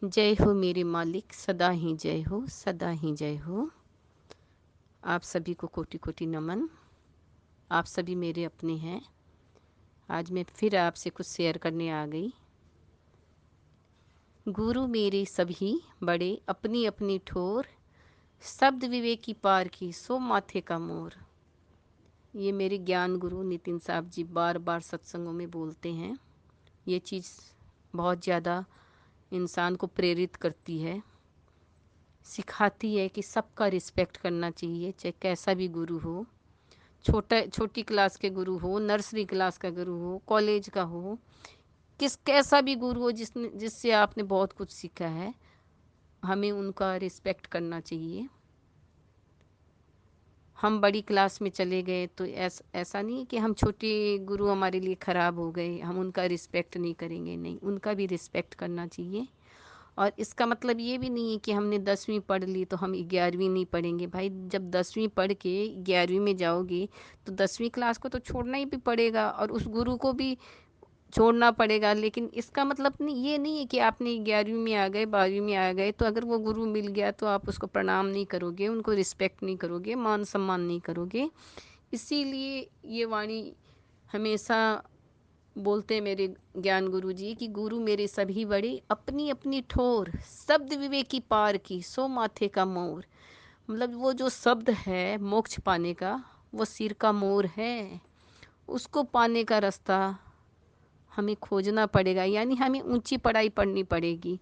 जय हो मेरे मालिक, सदा ही जय हो, सदा ही जय हो। आप सभी को कोटि कोटि नमन। आप सभी मेरे अपने हैं। आज मैं फिर आपसे कुछ शेयर करने आ गई। गुरु मेरे सभी बड़े, अपनी अपनी ठोर, शब्द विवेकी पार की सो माथे का मोर। ये मेरे ज्ञान गुरु नितिन साहब जी बार बार सत्संगों में बोलते हैं। ये चीज़ बहुत ज़्यादा इंसान को प्रेरित करती है, सिखाती है कि सबका रिस्पेक्ट करना चाहिए, चाहे कैसा भी गुरु हो। छोटी क्लास के गुरु हो, नर्सरी क्लास का गुरु हो, कॉलेज का हो, कैसा भी गुरु हो जिससे आपने बहुत कुछ सीखा है, हमें उनका रिस्पेक्ट करना चाहिए। हम बड़ी क्लास में चले गए तो ऐसा नहीं कि हम छोटे गुरु हमारे लिए ख़राब हो गए, हम उनका रिस्पेक्ट नहीं करेंगे। नहीं, उनका भी रिस्पेक्ट करना चाहिए। और इसका मतलब ये भी नहीं है कि हमने 10वीं पढ़ ली तो हम 11वीं नहीं पढ़ेंगे। भाई, जब 10वीं पढ़ के 11वीं में जाओगे तो 10वीं क्लास को तो छोड़ना ही भी पड़ेगा और उस गुरु को भी छोड़ना पड़ेगा। लेकिन इसका मतलब ये नहीं है कि आपने 11वीं में आ गए, 12वीं में आ गए तो अगर वो गुरु मिल गया तो आप उसको प्रणाम नहीं करोगे, उनको रिस्पेक्ट नहीं करोगे, मान सम्मान नहीं करोगे। इसीलिए ये वाणी हमेशा बोलते हैं मेरे ज्ञान गुरु जी कि गुरु मेरे सभी बड़े, अपनी अपनी ठोर, शब्द विवेकी पार की सो माथे का मोर। मतलब वो जो शब्द है मोक्ष पाने का, वो सिर का मोर है। उसको पाने का रास्ता हमें खोजना पड़ेगा, यानी हमें ऊंची पढ़ाई पढ़नी पड़ेगी।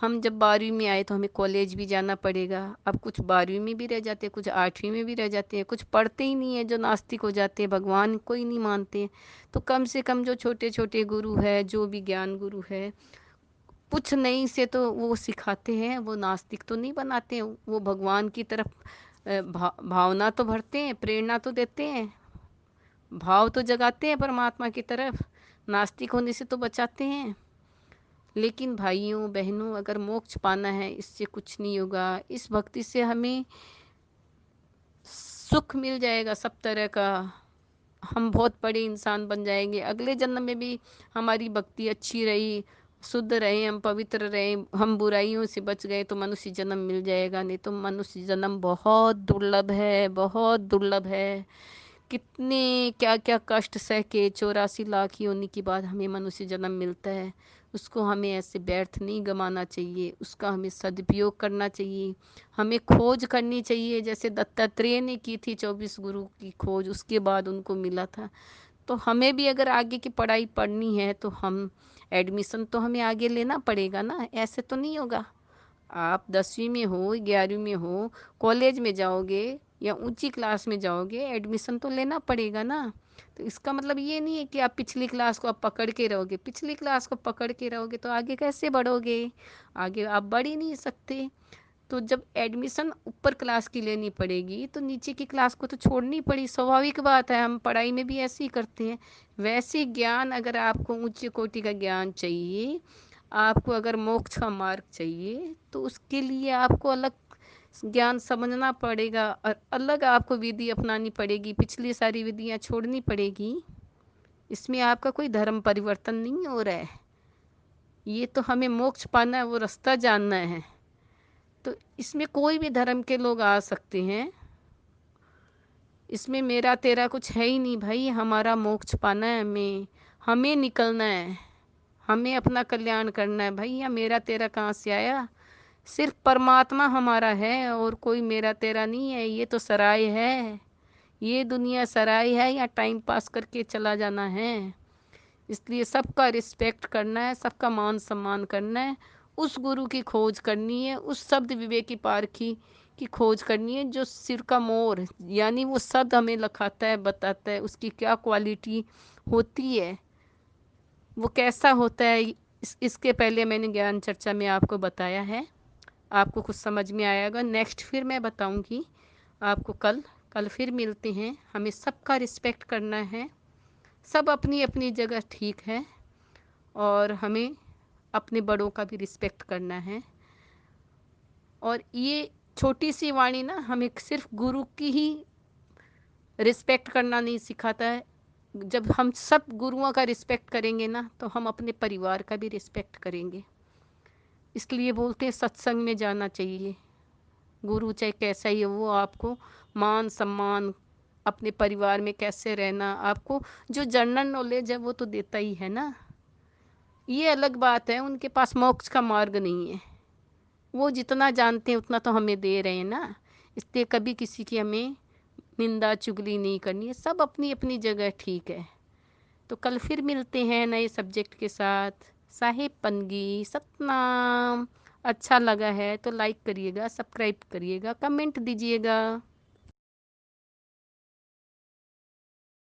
हम जब 12वीं में आए तो हमें कॉलेज भी जाना पड़ेगा। अब कुछ 12वीं में भी रह जाते हैं, कुछ 8वीं में भी रह जाते हैं, कुछ पढ़ते ही नहीं है, जो नास्तिक हो जाते हैं, भगवान को ही नहीं मानते। तो कम से कम जो छोटे छोटे गुरु है, जो भी ज्ञान गुरु है, कुछ नहीं से तो वो सिखाते हैं, वो नास्तिक तो नहीं बनाते हैं। वो भगवान की तरफ भावना तो भरते हैं, प्रेरणा तो देते हैं, भाव तो जगाते हैं परमात्मा की तरफ, नास्तिक होने से तो बचाते हैं। लेकिन भाइयों बहनों, अगर मोक्ष पाना है, इससे कुछ नहीं होगा। इस भक्ति से हमें सुख मिल जाएगा सब तरह का। हम बहुत बड़े इंसान बन जाएंगे। अगले जन्म में भी हमारी भक्ति अच्छी रही, शुद्ध रहे, हम पवित्र रहे, हम बुराइयों से बच गए तो मनुष्य जन्म मिल जाएगा। नहीं तो मनुष्य जन्म बहुत दुर्लभ है, बहुत दुर्लभ है। कितने क्या क्या कष्ट सह के 84 लाख योनि के बाद हमें मनुष्य जन्म मिलता है। उसको हमें ऐसे व्यर्थ नहीं गंवाना चाहिए, उसका हमें सदुपयोग करना चाहिए। हमें खोज करनी चाहिए, जैसे दत्तात्रेय ने की थी 24 गुरु की खोज, उसके बाद उनको मिला था। तो हमें भी अगर आगे की पढ़ाई पढ़नी है तो हम एडमिशन तो हमें आगे लेना पड़ेगा ना, ऐसे तो नहीं होगा। आप 10वीं में हो, 11वीं में हो, कॉलेज में जाओगे या ऊंची क्लास में जाओगे, एडमिशन तो लेना पड़ेगा ना। तो इसका मतलब ये नहीं है कि आप पिछली क्लास को आप पकड़ के रहोगे। पिछली क्लास को पकड़ के रहोगे तो आगे कैसे बढ़ोगे? आगे आप बढ़ ही नहीं सकते। तो जब एडमिशन ऊपर क्लास की लेनी पड़ेगी तो नीचे की क्लास को तो छोड़नी पड़ी, स्वाभाविक बात है। हम पढ़ाई में भी ऐसे ही करते हैं। वैसे ज्ञान, अगर आपको ऊंची कोटि का ज्ञान चाहिए, आपको अगर मोक्ष का मार्ग चाहिए, तो उसके लिए आपको अलग ज्ञान समझना पड़ेगा और अलग आपको विधि अपनानी पड़ेगी, पिछली सारी विधियां छोड़नी पड़ेगी। इसमें आपका कोई धर्म परिवर्तन नहीं हो रहा है। ये तो हमें मोक्ष पाना है, वो रास्ता जानना है। तो इसमें कोई भी धर्म के लोग आ सकते हैं। इसमें मेरा तेरा कुछ है ही नहीं भाई। हमारा मोक्ष पाना है, हमें निकलना है, हमें अपना कल्याण करना है। भाई या मेरा तेरा कहाँ से आया? सिर्फ परमात्मा हमारा है और कोई मेरा तेरा नहीं है। ये तो सराय है, ये दुनिया सराय है, या टाइम पास करके चला जाना है। इसलिए सबका रिस्पेक्ट करना है, सबका मान सम्मान करना है। उस गुरु की खोज करनी है, उस शब्द विवेकी पार की खोज करनी है, जो सिर का मोर, यानी वो शब्द हमें लखाता है, बताता है उसकी क्या क्वालिटी होती है, वो कैसा होता है। इसके पहले मैंने ज्ञान चर्चा में आपको बताया है, आपको कुछ समझ में आएगा। नेक्स्ट फिर मैं बताऊंगी आपको। कल कल फिर मिलते हैं। हमें सबका रिस्पेक्ट करना है, सब अपनी अपनी जगह ठीक है, और हमें अपने बड़ों का भी रिस्पेक्ट करना है। और ये छोटी सी वाणी ना हमें सिर्फ गुरु की ही रिस्पेक्ट करना नहीं सिखाता है। जब हम सब गुरुओं का रिस्पेक्ट करेंगे ना, तो हम अपने परिवार का भी रिस्पेक्ट करेंगे। इसलिए बोलते हैं सत्संग में जाना चाहिए। गुरु चाहे कैसा ही हो, वो आपको मान सम्मान, अपने परिवार में कैसे रहना, आपको जो जनरल नॉलेज है वो तो देता ही है ना। ये अलग बात है, उनके पास मोक्ष का मार्ग नहीं है। वो जितना जानते हैं उतना तो हमें दे रहे हैं ना। इसलिए कभी किसी की हमें निंदा चुगली नहीं करनी है, सब अपनी अपनी जगह ठीक है। तो कल फिर मिलते हैं नए सब्जेक्ट के साथ। साहेब पनगी सतनाम। अच्छा लगा है तो लाइक करिएगा, सब्सक्राइब करिएगा, कमेंट दीजिएगा।